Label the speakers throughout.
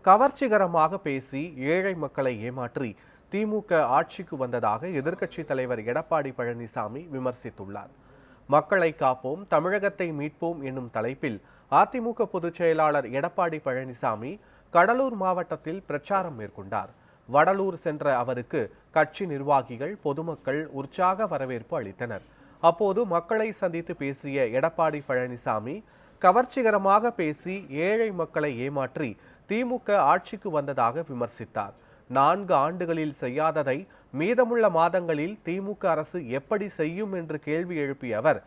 Speaker 1: கவர்ச்சிகரமாக பேசி ஏழை மக்களை ஏமாற்றி திமுக ஆட்சிக்கு வந்ததாக எதிர்க்கட்சித் தலைவர் எடப்பாடி பழனிசாமி விமர்சித்துள்ளார். மக்களை காப்போம், தமிழகத்தை மீட்போம் என்னும் தலைப்பில் அதிமுக பொதுச் செயலாளர் எடப்பாடி பழனிசாமி கடலூர் மாவட்டத்தில் பிரச்சாரம் மேற்கொண்டார். வடலூர் சென்ற அவருக்கு கட்சி நிர்வாகிகள், பொதுமக்கள் உற்சாக வரவேற்பு அளித்தனர். அப்போது மக்களை சந்தித்து பேசிய எடப்பாடி பழனிசாமி, கவர்ச்சிகரமாக பேசி ஏழை மக்களை ஏமாற்றி திமுக ஆட்சிக்கு வந்ததாக விமர்சித்தார். 4 ஆண்டுகளில் செய்யாததை மீதமுள்ள மாதங்களில் திமுக அரசு எப்படி செய்யும் என்று கேள்வி எழுப்பிய அவர்,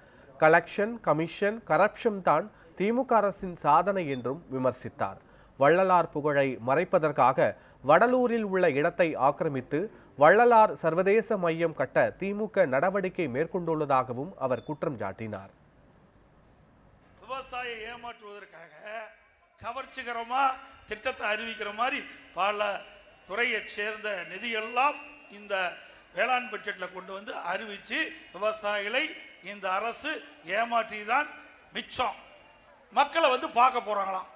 Speaker 1: கலெக்ஷன், கமிஷன், கரப்ஷன் தான் திமுக அரசின் சாதனை என்றும் விமர்சித்தார். வள்ளலார் புகழை மறைப்பதற்காக வடலூரில் உள்ள இடத்தை ஆக்கிரமித்து வள்ளலார் சர்வதேச மையம் கட்ட திமுக நடவடிக்கை மேற்கொண்டுள்ளதாகவும் அவர் குற்றம் சாட்டினார்.
Speaker 2: விவசாயியை ஏமாற்றுவதற்காக கவர்ச்சிகரமா திட்டத்தை அறிவிக்கிற மாதிரி பல துறையை சேர்ந்த நிதியெல்லாம் இந்த வேளாண் பட்ஜெட்ல கொண்டு வந்து அறிவிச்சு விவசாயிகளை இந்த அரசு ஏமாற்றி தான் மிச்சம். மக்களை வந்து பார்க்க போறாங்களாம்.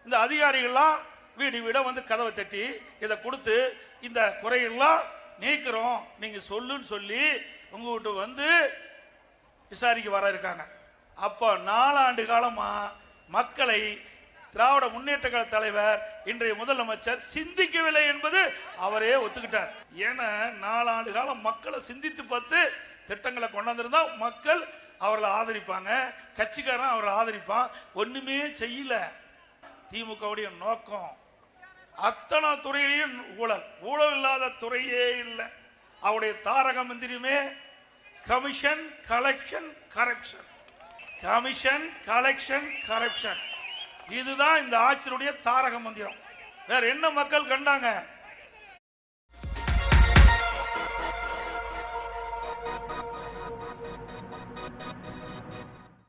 Speaker 2: இந்த அதிகாரிகள்லாம் வீடு வீட வந்து கதவை தட்டி இதை கொடுத்து இந்த குறையெல்லாம் நீக்கிறோம் நீங்க சொல்லுன்னு சொல்லி உங்ககிட்ட வந்து விசாரிக்க வர இருக்காங்க. அப்போ 4 ஆண்டு காலமா மக்களை திராவிட முன்னேற்ற கழக தலைவர் இன்றைய முதலமைச்சர் சிந்திக்கவில்லை என்பது அவரே ஒத்துக்கிட்டார். ஏன்னா 4 ஆண்டு காலம் மக்களை சிந்தித்து பார்த்து திட்டங்களை கொண்டாந்துருந்தா மக்கள் அவர்களை ஆதரிப்பாங்க, கட்சிக்காரன் அவர்களை ஆதரிப்பான். ஒண்ணுமே செய்யல. திமுகவுடைய நோக்கம் அத்தனை துறையிலையும் ஊழல், ஊழல் இல்லாத துறையே இல்லை. அவருடைய தாரக மந்திரமே commission, collection, corruption. Commission, collection, corruption. இதுதான் இந்த ஆட்சியுடைய தாரக மந்திரம். வேற என்ன மக்கள் கண்டாங்க?